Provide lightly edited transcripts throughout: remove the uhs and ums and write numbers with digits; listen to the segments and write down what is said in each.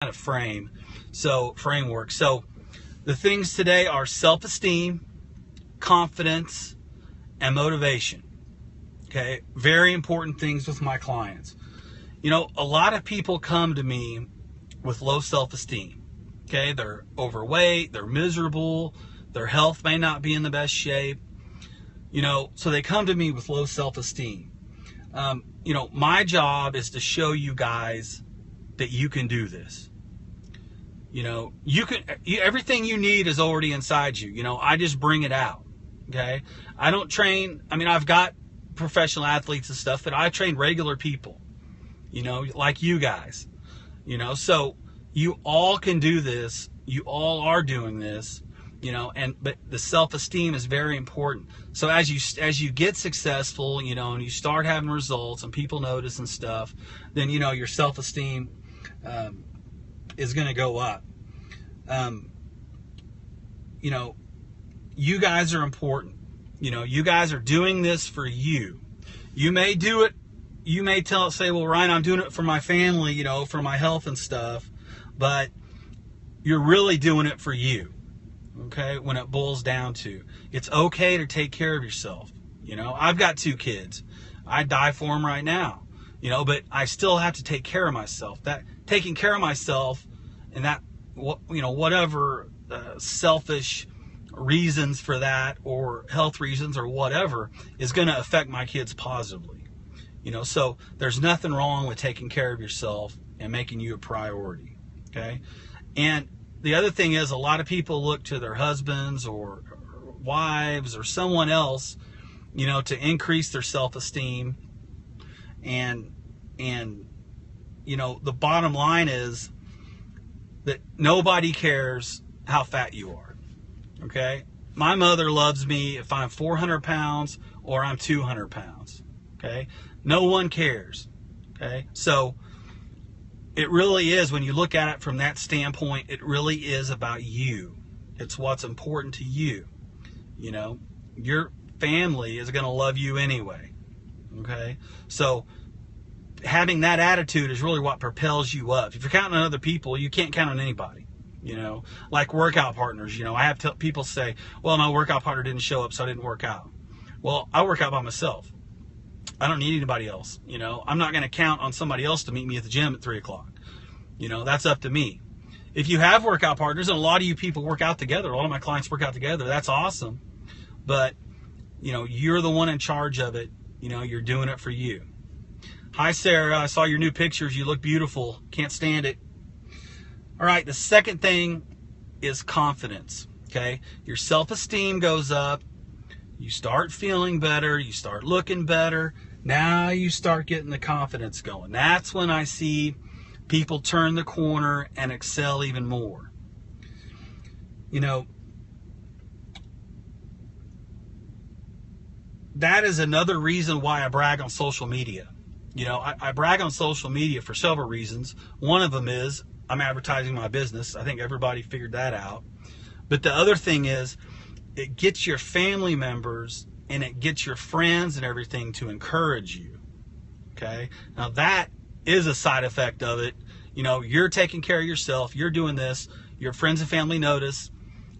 of framework. So the things today are self-esteem, confidence, and motivation. Okay, very important things with my clients. You know, a lot of people come to me with low self-esteem. Okay, they're overweight, they're miserable, their health may not be in the best shape. You know, so they come to me with low self-esteem. You know, my job is to show you guys that you can do this. You know, everything you need is already inside you. You know, I just bring it out. Okay, I don't train. I mean, I've got professional athletes and stuff, but I train regular people. You know, like you guys. You know, so you all can do this. You all are doing this. You know, but the self-esteem is very important. So as you get successful, you know, and you start having results and people notice and stuff, then, you know, your self-esteem is going to go up. You know, you guys are important. You know, you guys are doing this for you. You may do it. You may say, well, Ryan, I'm doing it for my family, you know, for my health and stuff, but you're really doing it for you. Okay, when it boils down to, it's okay to take care of yourself. You know, I've got 2 kids. I die for them right now. You know, but I still have to take care of myself. That taking care of myself, and that, you know, whatever selfish reasons for that, or health reasons, or whatever, is going to affect my kids positively. You know, so there's nothing wrong with taking care of yourself and making you a priority. Okay, and the other thing is, a lot of people look to their husbands or wives or someone else, you know, to increase their self-esteem. And you know, the bottom line is that nobody cares how fat you are. Okay? My mother loves me if I'm 400 pounds or I'm 200 pounds. Okay? No one cares. Okay? So it really is, when you look at it from that standpoint, it really is about you. It's what's important to you. You know, your family is going to love you anyway. Okay? So having that attitude is really what propels you up. If you're counting on other people, you can't count on anybody. You know, like workout partners. You know, I have people say, well, my workout partner didn't show up, so I didn't work out. Well, I work out by myself. I don't need anybody else. You know, I'm not going to count on somebody else to meet me at the gym at 3 o'clock. You know, that's up to me. If you have workout partners, and a lot of you people work out together, a lot of my clients work out together, that's awesome. But, you know, you're the one in charge of it. You know, you're doing it for you. Hi, Sarah. I saw your new pictures. You look beautiful. Can't stand it. All right. The second thing is confidence. Okay. Your self-esteem goes up. You start feeling better. You start looking better. Now you start getting the confidence going. That's when I see people turn the corner and excel even more. You know, that is another reason why I brag on social media. You know, I brag on social media for several reasons. One of them is I'm advertising my business. I think everybody figured that out. But the other thing is, it gets your family members and it gets your friends and everything to encourage you. Okay? Now that is a side effect of it. You know, you're taking care of yourself. You're doing this. Your friends and family notice.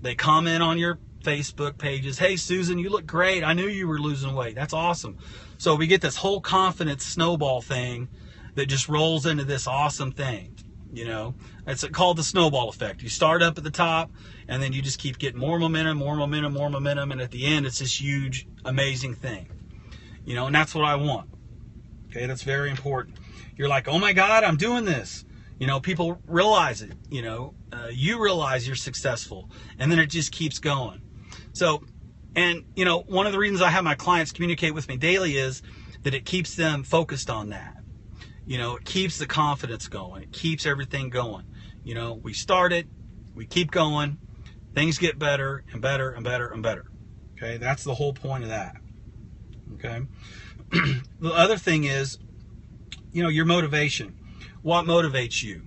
They comment on your Facebook pages. Hey, Susan, you look great. I knew you were losing weight. That's awesome. So we get this whole confidence snowball thing that just rolls into this awesome thing. You know, it's called the snowball effect. You start up at the top, and then you just keep getting more momentum, more momentum, more momentum. And at the end, it's this huge, amazing thing. You know, and that's what I want. Okay, that's very important. You're like, oh my God, I'm doing this. You know, people realize it. You know, you realize you're successful, and then it just keeps going. So, and you know, one of the reasons I have my clients communicate with me daily is that it keeps them focused on that. You know, it keeps the confidence going. It keeps everything going. You know, we start it, we keep going, things get better and better and better and better. Okay, that's the whole point of that. Okay. The other thing is, you know, your motivation. What motivates you?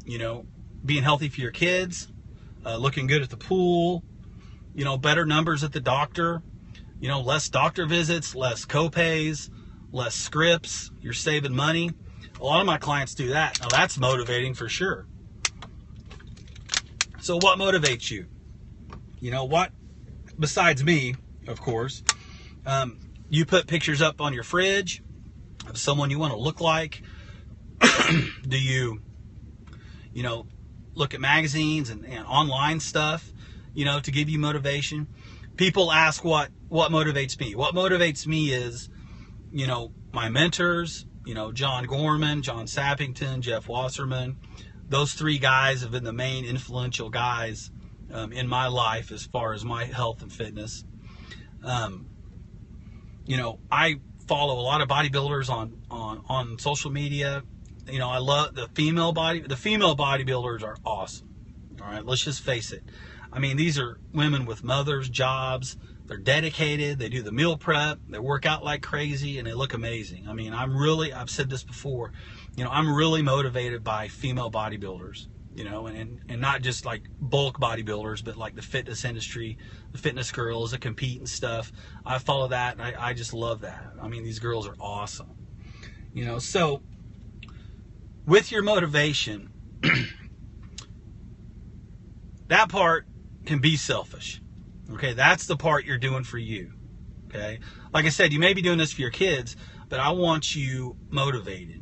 You know, being healthy for your kids, looking good at the pool, you know, better numbers at the doctor, you know, less doctor visits, less co-pays, less scripts, you're saving money. A lot of my clients do that. Now that's motivating for sure. So what motivates you? You know what? Besides me, of course, you put pictures up on your fridge of someone you want to look like. Do you look at magazines and online stuff, to give you motivation? People ask what motivates me. What motivates me is, my mentors, John Gorman, John Sappington, Jeff Wasserman. Those three guys have been the main influential guys in my life as far as my health and fitness. I follow a lot of bodybuilders on social media. I love the female bodybuilders are awesome. All right, let's just face it. I mean, these are women with mothers, jobs. They're dedicated. They do the meal prep. They work out like crazy, and they look amazing. I mean, I've said this before, I'm really motivated by female bodybuilders, and not just like bulk bodybuilders, but like the fitness industry, the fitness girls that compete and stuff. I follow that, and I just love that. I mean, these girls are awesome. So with your motivation, that part can be selfish. Okay, that's the part you're doing for you. Okay, like I said, you may be doing this for your kids, but I want you motivated.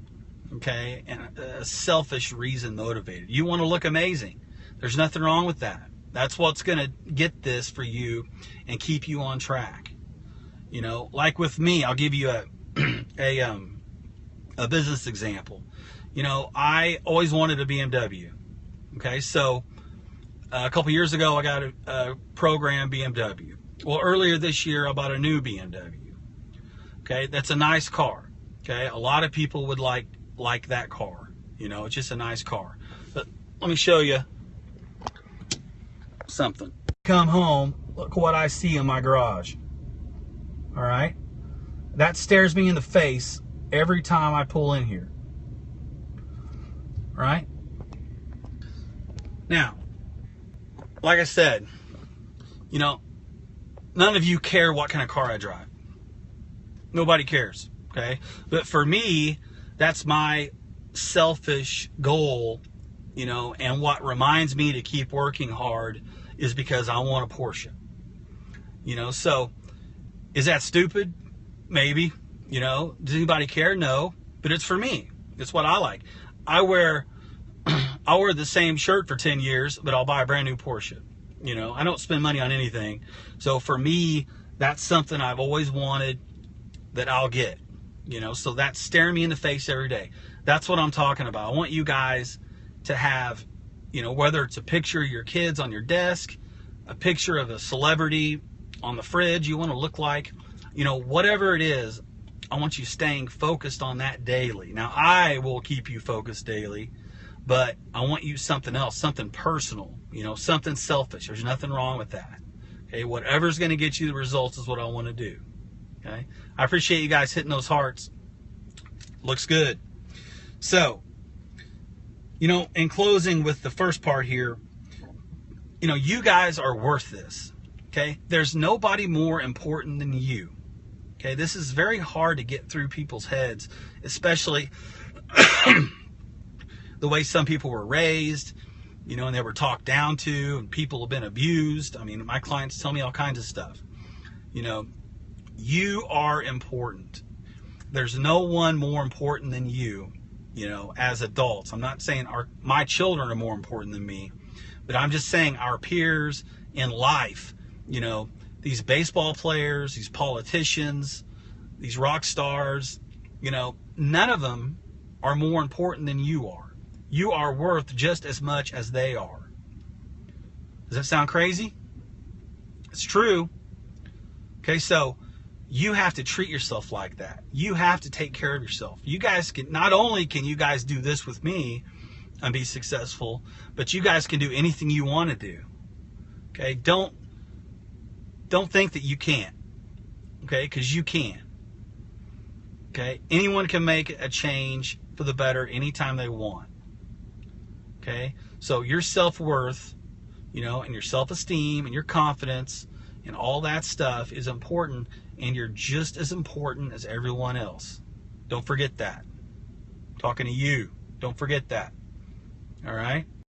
Okay, and a selfish reason motivated. You want to look amazing. There's nothing wrong with that. That's what's going to get this for you and keep you on track. Like with me, I'll give you a business example. I always wanted a BMW. Okay, so a couple years ago, I got a program BMW. Well, earlier this year, I bought a new BMW. Okay, that's a nice car. Okay, a lot of people would like that car. It's just a nice car. But let me show you something. Come home, look what I see in my garage. All right, that stares me in the face every time I pull in here. All right. Now, like I said, none of you care what kind of car I drive. Nobody cares, okay? But for me, that's my selfish goal, and what reminds me to keep working hard is because I want a Porsche. So is that stupid? Maybe. Does anybody care? No. But it's for me. It's what I like. I'll wear the same shirt for 10 years, but I'll buy a brand new Porsche. I don't spend money on anything. So for me, that's something I've always wanted that I'll get. So that's staring me in the face every day. That's what I'm talking about. I want you guys to have, whether it's a picture of your kids on your desk, a picture of a celebrity on the fridge you want to look like, whatever it is, I want you staying focused on that daily. Now, I will keep you focused daily, but I want you something else, something personal, something selfish. There's nothing wrong with that. Okay, whatever's going to get you the results is what I want to do. Okay, I appreciate you guys hitting those hearts. Looks good. So, in closing with the first part here, you guys are worth this. Okay, there's nobody more important than you. Okay, this is very hard to get through people's heads, especially the way some people were raised, and they were talked down to, and people have been abused. I mean, my clients tell me all kinds of stuff. You are important. There's no one more important than you, as adults. I'm not saying my children are more important than me, but I'm just saying our peers in life, these baseball players, these politicians, these rock stars, none of them are more important than you are. You are worth just as much as they are. Does that sound crazy? It's true. Okay, so you have to treat yourself like that. You have to take care of yourself. You guys not only can you guys do this with me and be successful, but you guys can do anything you want to do. Okay, don't think that you can't. Okay, because you can. Okay, anyone can make a change for the better anytime they want. Okay, so your self-worth, and your self-esteem and your confidence and all that stuff is important, and you're just as important as everyone else. Don't forget that. I'm talking to you. Don't forget that. All right?